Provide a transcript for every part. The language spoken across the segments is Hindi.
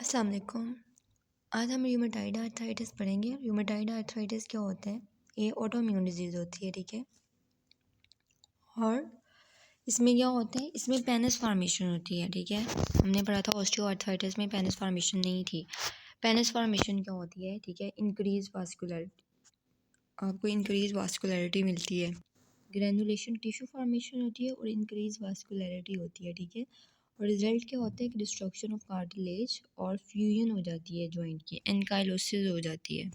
अस्सलाम वालेकुम। आज हम रूमेटाइड आर्थराइटिस पढ़ेंगे। रूमेटाइड आर्थराइटिस क्या होता है? ये ऑटोइम्यून डिजीज़ होती है, ठीक है। और इसमें क्या होता है? इसमें पेनिस फॉर्मेशन होती है, ठीक है। हमने पढ़ा था ऑस्टियो आर्थराइटिस में पेनिस फॉर्मेशन नहीं थी। पेनिस फॉर्मेशन क्या होती है, ठीक है? इंक्रीज वास्कुलरिटी, आपको इंक्रीज वास्कुलरिटी मिलती है। ग्रैनुलेशन टिश्यू फॉर्मेशन होती है और इंक्रीज वास्कुलरिटी होती है, ठीक है। और रिजल्ट क्या होता है कि डिस्ट्रक्शन ऑफ कार्टिलेज और फ्यूजन हो जाती है जॉइंट की, एनकाइलोसिस हो जाती है।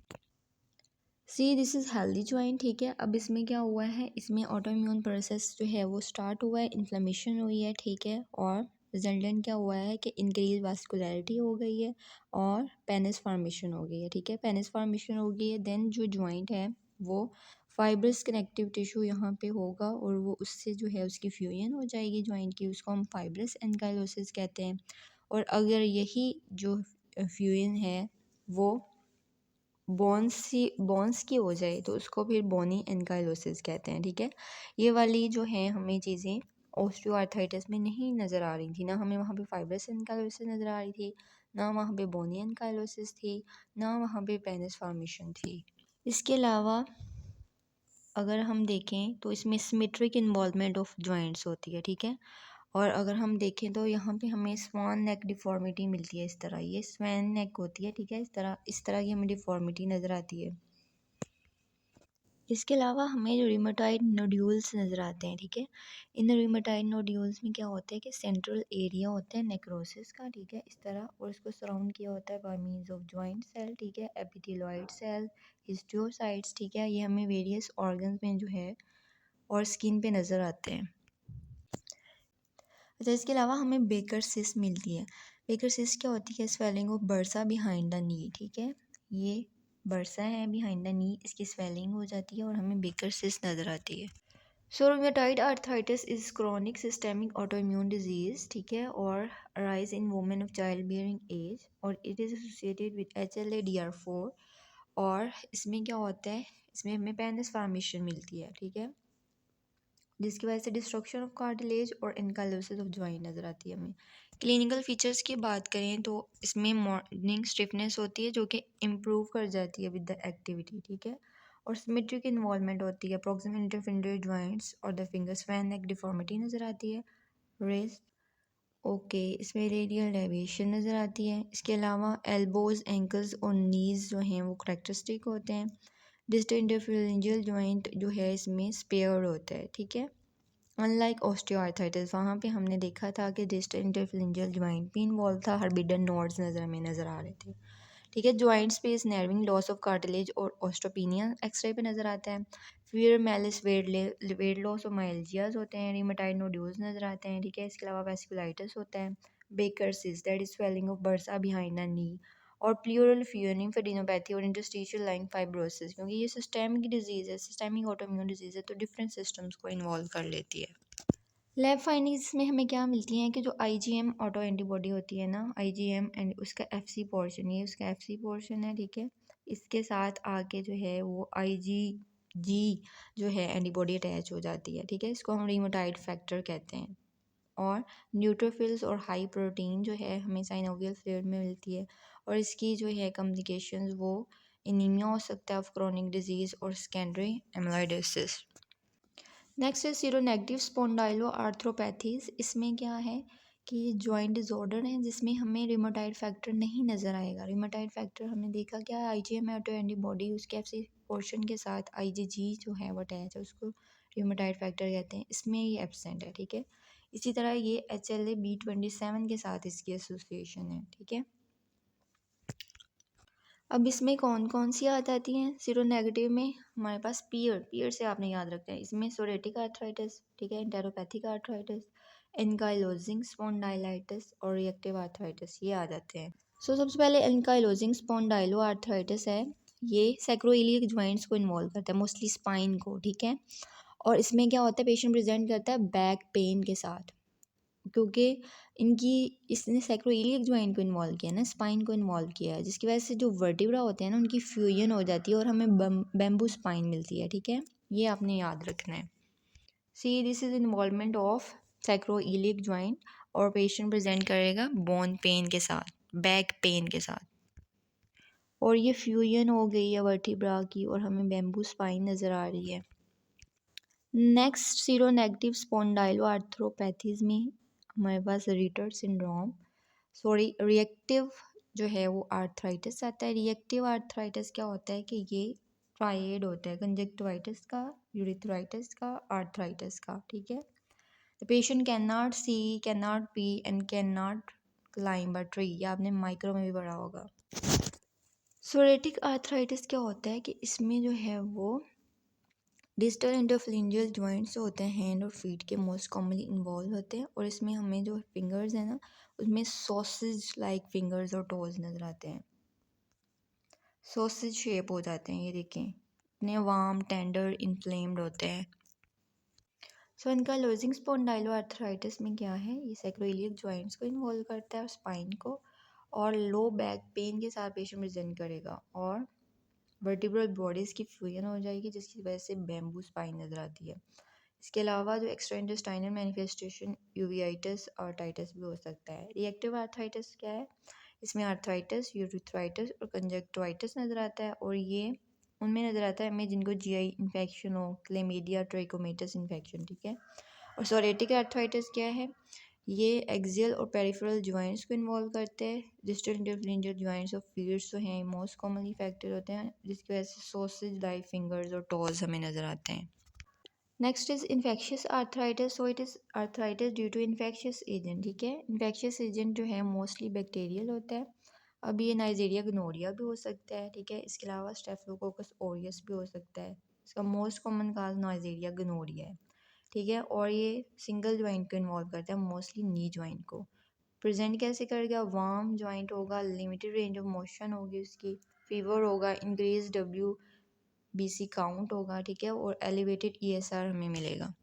See this is healthy joint, ठीक है। अब इसमें क्या हुआ है, इसमें ऑटोइम्यून प्रोसेस जो है वो स्टार्ट हुआ है, इन्फ्लेमेशन हुई है, ठीक है। और रिजल्टेंट क्या हुआ है कि इंक्रीज वास्कुलरिटी हो गई है और पेनिस फॉर्मेशन हो गई है, ठीक है। पेनिस फॉर्मेशन हो गई है, देन जो जॉइंट है वो फाइब्रस कनेक्टिव टिश्यू यहाँ पे होगा और वो उससे जो है उसकी फ्यूजन हो जाएगी जॉइंट की, उसको हम फाइब्रस एनकाइलोसिस कहते हैं। और अगर यही जो फ्यूजन है वो बोन्स की हो जाए तो उसको फिर बोनी एनकाइलोसिस कहते हैं, ठीक है। ये वाली जो है हमें चीज़ें ऑस्टियोआर्थराइटिस में नहीं नज़र आ रही थी, ना हमें वहाँ पे फाइब्रस एनकाइलोसिस नज़र आ रही थी, ना वहाँ पे बोनी एनकाइलोसिस थी, ना वहाँ पे पेनिस फॉर्मेशन थी। इसके अलावा अगर हम देखें तो इसमें सिमेट्रिक इन्वॉल्वमेंट ऑफ जॉइंट्स होती है, ठीक है। और अगर हम देखें तो यहाँ पे हमें स्वान नेक डिफॉर्मिटी मिलती है, इस तरह ये स्वान नेक होती है, ठीक है। इस तरह की हमें डिफॉर्मिटी नज़र आती है। इसके अलावा हमें जो रिमेटॉइड नोड्यूल्स नज़र आते हैं, ठीक है। इन रिमेटॉइड नोड्यूल्स में क्या होता है कि सेंट्रल एरिया होता है नेक्रोसिस का, ठीक है, इस तरह। और इसको सराउंड किया होता है by means of joint cell, ठीक है, एपिथेलियोइड सेल, हिस्टियोसाइट्स, ठीक है। ये हमें वेरियस ऑर्गन्स में जो है और स्किन पे नज़र आते हैं। अच्छा, इसके अलावा हमें बेकर सिस्ट मिलती है। बेकर सिस्ट क्या होती है? Swelling of bursa behind the knee, ठीक है। ये बर्सा है बिहाइंड द नी, इसकी स्वेलिंग हो जाती है और हमें बेकर सिस्ट नज़र आती है। So rheumatoid arthritis is chronic systemic autoimmune disease, ठीक है, और arise in women of child bearing age, और it is associated with HLA-DR4। और इसमें क्या होता है, इसमें हमें पेनिस फॉर्मेशन मिलती है, ठीक है, जिसकी वजह से डिस्ट्रक्शन ऑफ कार्टिलेज और एनकाइलोसिस ऑफ जॉइंट नज़र आती है हमें। क्लिनिकल फीचर्स की बात करें तो इसमें मॉर्निंग स्टिफनेस होती है जो कि इम्प्रूव कर जाती है विद द एक्टिविटी, ठीक है। और सिमेट्रिक इन्वॉल्वमेंट होती है, प्रॉक्सिमल इंटरफिंगर जॉइंट्स और the fingers fan neck deformity नज़र आती है। रेस्ट ओके, इसमें रेडियल डेविएशन नज़र आती है। इसके अलावा एल्बोज, एंकल्स और नीज़ जो हैं वो करेक्टरिस्टिक होते हैं। डिस्टल इंटरफेरेंजियल जॉइंट जो है इसमें स्पेयर्ड होता है, ठीक है। अनलाइक ऑस्टियोआर्थराइटिस, वहाँ पे हमने देखा था कि डिस्टल इंटरफेरेंजियल जॉइंट भी इन्वॉल्व था, हर्बिडन नोड्स नज़र आ रहे थे, ठीक है। Joint space नर्विंग, loss of cartilage और ऑस्टोपीनिया एक्सरे पे नज़र आता है। फिर मेलिस वेट लॉस और माइल्जियाज होते हैं। रिमेटाइड नोड्यूल्स नज़र आते हैं, ठीक है। इसके अलावा वेस्कुलाइटिस होता है। Baker cyst that is swelling of bursa behind the knee, और प्लूरल फ्यूनिंग फेडिनोपैथी और इंटरस्टिशियल लाइन फाइब्रोसिस, क्योंकि ये सिस्टेमिक डिजीज़ है, सिस्टेमिक ऑटोइम्यून डिजीज़ है, तो डिफरेंट सिस्टम्स को इन्वॉल्व कर लेती है। लैब फाइंडिंग्स में हमें क्या मिलती हैं कि जो IgM ऑटो एंटीबॉडी होती है ना, IgM एंड उसका FC पोर्शन, ये उसका FC पोर्शन है, ठीक है। इसके साथ आके जो है वो IgG जो है एंटीबॉडी अटैच हो जाती है, ठीक है। इसको हम रिमोटाइड फैक्टर कहते हैं। और न्यूट्रोफिल्स और हाई प्रोटीन जो है हमें साइनोवियल फ्लूइड में मिलती है। और इसकी जो है कॉम्प्लिकेशंस वो एनीमिया हो सकता है ऑफ क्रोनिक डिजीज़ और सेकेंडरी एमिलोइडोसिस। नेक्स्ट है सीरोनेगेटिव स्पॉन्डाइलो आर्थ्रोपैथीज। इसमें क्या है कि ये जॉइंट डिसऑर्डर है जिसमें हमें रिमोटाइड फैक्टर नहीं नज़र आएगा। रिमोटाइड फैक्टर हमने देखा क्या है, IgM ऑटो एंटीबॉडी, उसके FC पोर्शन के साथ IgG जो है वो अटैच है, उसको रिमोटाइड फैक्टर कहते हैं। इसमें ये एब्सेंट है, ठीक है। इसी तरह ये HLA-B27 के साथ इसकी एसोसिएशन है, ठीक है। अब इसमें कौन कौन सी आ जाती हैं सीरोनेगेटिव में? हमारे पास पीयर से आपने याद रखना है। इसमें सोरेटिक आर्थराइटिस, ठीक है, एंटेरोपैथिक आर्थराइटिस, एनकाइलोजिंग स्पॉन्डाइलाइटिस और रिएक्टिव आर्थराइटिस, ये आ जाते हैं। सबसे पहले एनकाइलोजिंग स्पॉन्डाइलो आर्थराइटिस है। ये सैक्रोइलियक जॉइंट्स को इन्वॉल्व करता है, मोस्टली स्पाइन को, ठीक है। और इसमें क्या होता है, पेशेंट प्रेजेंट करता है बैक पेन के साथ, क्योंकि इनकी इसने सैक्रोइलियक जॉइंट को इन्वॉल्व किया ना, स्पाइन को इन्वॉल्व किया है, जिसकी वजह से जो वर्टिब्रा होते हैं ना उनकी फ्यूजन हो जाती है और हमें बैम्बू स्पाइन मिलती है, ठीक है। ये आपने याद रखना है। See this is involvement of sacroiliac joint और पेशेंट प्रेजेंट करेगा बोन पेन के साथ। बैक पेन के साथ। और ये फ्यूजन हो गई है वर्टिब्रा की और हमें बैम्बू स्पाइन नज़र आ रही है। नेक्स्ट सीरोनेगेटिव स्पॉन्डाइलो आर्थ्रोपैथीज में हमारे पास रिटर सिंड्रोम, सॉरी रिएक्टिव जो है वो आर्थराइटिस आता है। रिएक्टिव आर्थराइटिस क्या होता है कि ये ट्राइड होता है, कंजक्टिवाइटिस का, यूरिथ्राइटिस का, आर्थराइटिस का, ठीक है। The patient can not see, can not pee and can not climb a tree, ये आपने माइक्रो में भी पढ़ा होगा। सोरेटिक आर्थराइटिस क्या होता है कि इसमें जो है वो डिस्टल इंटरफ्लिंजियल जॉइंट्स होते हैं हैंड और फीट के, मोस्ट कॉमनली इन्वॉल्व होते हैं। और इसमें हमें जो फिंगर्स हैं ना उसमें सॉसेज लाइक फिंगर्स और टोज नज़र आते हैं, सॉसेज शेप हो जाते हैं, ये देखें, इतने वार्म टेंडर इन्फ्लेम्ड होते हैं। सो इनका लोजिंग स्पॉन्डाइलो आर्थराइटिस में क्या है, ये सैक्रोइलियक जॉइंट्स को इन्वॉल्व करता है और स्पाइन को, और लो बैक पेन के साथ पेशेंट प्रेजेंट करेगा और वर्टिब्रल बॉडीज़ की फ्यूजन हो जाएगी जिसकी वजह से बैम्बू स्पाइन नज़र आती है। इसके अलावा जो एक्स्ट्रा इंटेस्टाइनल मैनिफेस्टेशन यूवियाइटिस और टाइटिस भी हो सकता है। रिएक्टिव आर्थराइटिस क्या है, इसमें आर्थराइटिस, यूरिथ्राइटिस और कंजक्टिवाइटिस नज़र आता है और ये उनमें नज़र आता है हमें जिनको जीआई इन्फेक्शन हो, क्लेमीडिया, ट्राइकोमेटिस इन्फेक्शन, ठीक है। और सोरेटिक आर्थराइटिस क्या है, ये एक्सियल और पेरिफेरल जॉइंट्स को इन्वॉल्व करते हैं। डिस्टल इंटरफ्लिंजियल जॉइंट्स और फीट्स जो हैं मोस्ट कॉमनली इफेक्टेड होते हैं जिसकी वजह से सॉसेज लाइक फिंगर्स और टोज हमें नज़र आते हैं। Next is infectious arthritis, so it is arthritis due to infectious agent, ठीक है। इन्फेक्शियस एजेंट जो है मोस्टली बैक्टीरियल होता है, अब ये नाइजीरिया गनोरिया भी हो सकता है, ठीक है। इसके अलावा स्टेफिलोकोकस ऑरियस भी हो सकता है, इसका most common cause Nigeria gonorrhoea है, ठीक है। और ये सिंगल जॉइंट को इन्वॉल्व करता है, मोस्टली नी जॉइंट को। प्रेजेंट कैसे करेगा, वार्म जॉइंट होगा, लिमिटेड रेंज ऑफ मोशन होगी उसकी, फीवर होगा, इंक्रीज WBC काउंट होगा, ठीक है, और एलिवेटेड ESR हमें मिलेगा।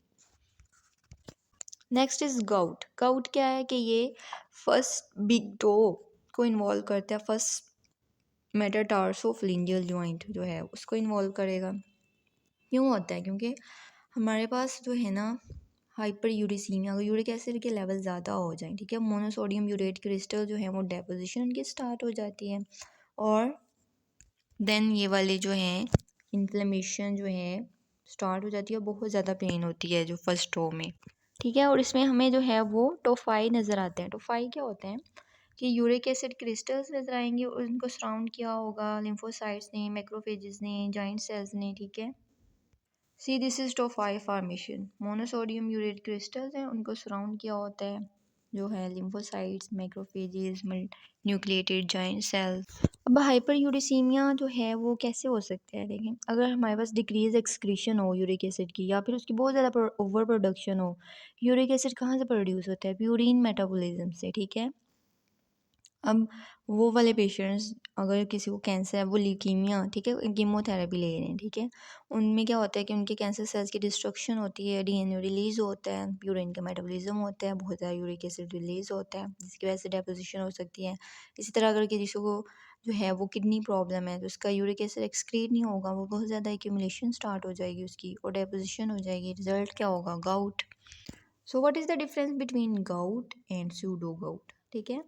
Next is gout. गाउट क्या है कि ये फर्स्ट बिग टो को इन्वॉल्व करता है, फर्स्ट मेटाटार्सोफ्लिंजियल जॉइंट जो है उसको इन्वॉल्व करेगा। क्यों होता है, क्योंकि हमारे पास जो है ना हाइपर यूरिसीमिया, अगर यूरिक एसिड के लेवल ज़्यादा हो जाए, ठीक है, मोनोसोडियम यूरेट क्रिस्टल जो है वो डेपोजिशन उनकी स्टार्ट हो जाती है और देन ये वाले जो हैं इन्फ्लेमेशन जो है स्टार्ट हो जाती है, बहुत ज़्यादा पेन होती है जो फर्स्ट रो में, ठीक है। और इसमें हमें जो है वो टोफाई नज़र आते हैं। टोफाई क्या होते हैं कि यूरिक एसिड क्रिस्टल्स नज़र आएंगे और उनको सराउंड किया होगा लिम्फोसाइट्स ने, मैक्रोफेजेस ने, जॉइंट सेल्स ने, ठीक है। See this is tophi formation, monosodium urate crystals हैं, उनको सराउंड किया होता है जो है lymphocytes, macrophages, nucleated joint cells. अब हाइपर यूरिसीमिया जो है वो कैसे हो सकता है, लेकिन अगर हमारे पास डिक्रीज एक्सक्रीशन हो यूरिक एसिड की या फिर उसकी बहुत ज़्यादा ओवर प्रोडक्शन हो। यूरिक एसिड कहाँ से प्रोड्यूस होता है, प्यूरिन मेटाबॉलिज्म से, ठीक है। अब वो वाले पेशेंट्स, अगर किसी को कैंसर है, वो ल्यूकीमिया, ठीक है, कीमोथेरेपी ले रहे हैं, ठीक है, उनमें क्या होता है कि उनके कैंसर सेल्स की डिस्ट्रक्शन होती है, DNA रिलीज़ होता है, यूरिन का मेटाबॉलिज्म होता है, बहुत ज़्यादा यूरिक एसिड रिलीज़ होता है जिसकी वजह से डेपोजिशन हो सकती है। इसी तरह अगर किसी को जो है वो किडनी प्रॉब्लम है तो उसका यूरिक एसिड एक्सक्रीट नहीं होगा, वो बहुत ज़्यादा एक्यूमुलेशन स्टार्ट हो जाएगी उसकी और डेपोजिशन हो जाएगी, रिजल्ट क्या होगा, gout. So what is the difference between gout and pseudo gout, ठीक है।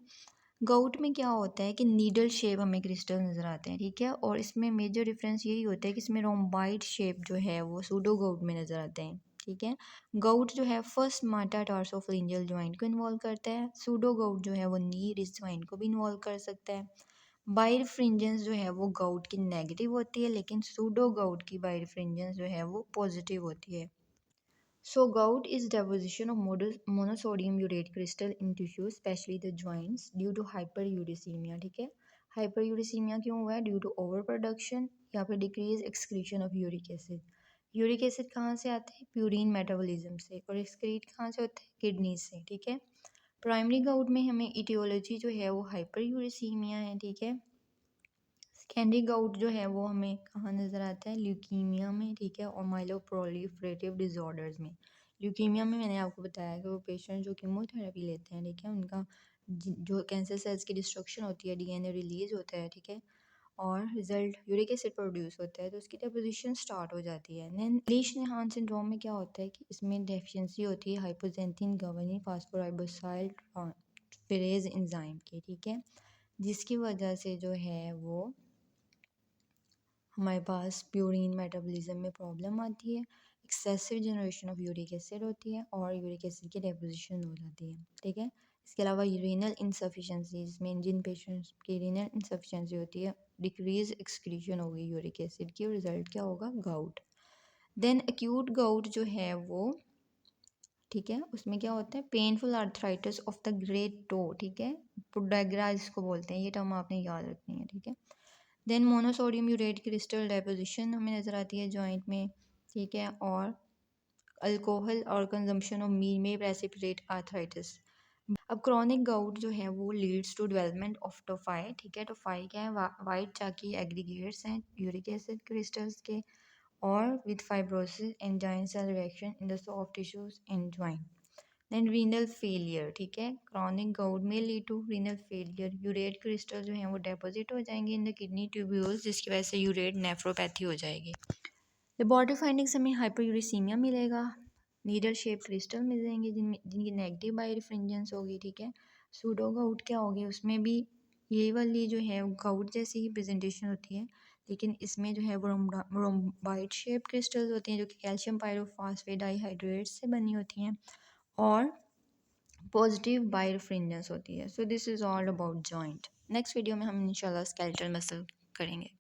गाउट में क्या होता है कि नीडल शेप हमें क्रिस्टल नज़र आते हैं, ठीक है, और इसमें मेजर डिफरेंस यही होता है कि इसमें रोम्बाइड शेप जो है वो सूडो गाउट में नज़र आते हैं, ठीक है। गाउट जो है फर्स्ट मेटाटार्सोफ्लिंजियल जॉइंट को इन्वॉल्व करता है, सूडो गाउट जो है वो नी रिस्ट जॉइंट को भी इन्वॉल्व कर सकता है। बायरफ्रिंजेंस जो है वो गाउट की नेगेटिव होती है लेकिन सूडो गाउट की बायरफ्रिंजेंस जो है वो पॉजिटिव होती है। So gout is deposition of monosodium urate crystal in tissue, especially the joints, due to hyperuricemia, ठीक है। हाइपरयूरिसीमिया क्यों हुआ है, ड्यू टू ओवर प्रोडक्शन या फिर decrease excretion of uric acid. Uric acid कहाँ से आता है, प्यूरिन मेटाबॉलिज्म से, और एक्सक्रीट कहाँ से होता है, किडनी से, ठीक है। प्राइमरी गाउट में हमें इटियोलॉजी जो है वो हाइपरयूरिसीमिया है, ठीक है। सेकेंडरी गाउट जो है वो हमें कहाँ नज़र आता है, ल्यूकीमिया में, ठीक है, और माइलोप्रोलिफरेटिव डिसऑर्डर्स में। ल्यूकीमिया में मैंने आपको बताया कि वो पेशेंट जो कीमोथेरेपी लेते हैं, ठीक है, उनका जो कैंसर सेल्स की डिस्ट्रक्शन होती है, DNA रिलीज होता है, ठीक है, और रिजल्ट यूरिक एसिड प्रोड्यूस होता है तो उसकी डेपोजिशन स्टार्ट हो जाती है। देन लीच-न्हान सिंड्रोम में क्या होता है कि इसमें डेफिशिएंसी होती है hypoxanthine governing phosphoribosyl transferase enzyme की, ठीक है। जिसकी वजह से जो है वो हमारे पास प्यूरिन मेटाबॉलिज्म में प्रॉब्लम आती है, excessive generation of uric acid होती है और यूरिक एसिड की डेपोजिशन हो जाती है, ठीक है। इसके अलावा रीनल इंसफिशेंसीज में जिन पेशेंट्स की रीनल इंसफिशेंसी होती है, डिक्रीज एक्सक्रीशन होगी यूरिक एसिड की, रिजल्ट क्या होगा, गाउट। देन एक्यूट गाउट जो है वो, ठीक है, उसमें क्या होता है, painful arthritis of the great toe, ठीक है, पुडाग्रा जिसको बोलते हैं, ये टर्म आपने याद रखनी है, ठीक है। Then monosodium urate crystal deposition हमें नज़र आती है जॉइंट में, ठीक है, और अल्कोहल और कंजम्पशन ऑफ मील में प्रेसिपिटेट आर्थराइटिस। अब क्रॉनिक गाउट जो है वो leads to development of tophi, ठीक है, टोफाई क्या है, वाइट चाकी एग्रीगेट्स हैं यूरिक एसिड क्रिस्टल्स के, और with fibrosis and joint cell reaction in the soft tissues and joint. Then renal failure, ठीक है, क्रॉनिक गाउट में lead to renal failure, urate crystal जो हैं वो डेपोजिट हो जाएंगे इन द किडनी ट्यूब्यूल्स, जिसकी वजह से यूरेट नेफ्रोपैथी हो जाएगी। लेबोरेटरी फाइंडिंग्स हमें हाइपरयूरिसीमिया मिलेगा, नीडल शेप क्रिस्टल मिल जाएंगे जिनकी नेगेटिव बायरिफ्रिंजेंस होगी, ठीक है। सूडो गाउट क्या होगी, उसमें भी यही वाली जो है गाउट जैसी ही प्रेजेंटेशन होती है, लेकिन इसमें जो है वो रोम्बाइट शेप क्रिस्टल्स होती हैं जो कि कैल्शियम पायरोफॉस्फेट डाईहाइड्रेट से बनी होती हैं और पॉजिटिव बायरिफ्रिंजेंस होती है। So this is all about joint. Next video में हम इंशाल्लाह स्केलेटल मसल करेंगे।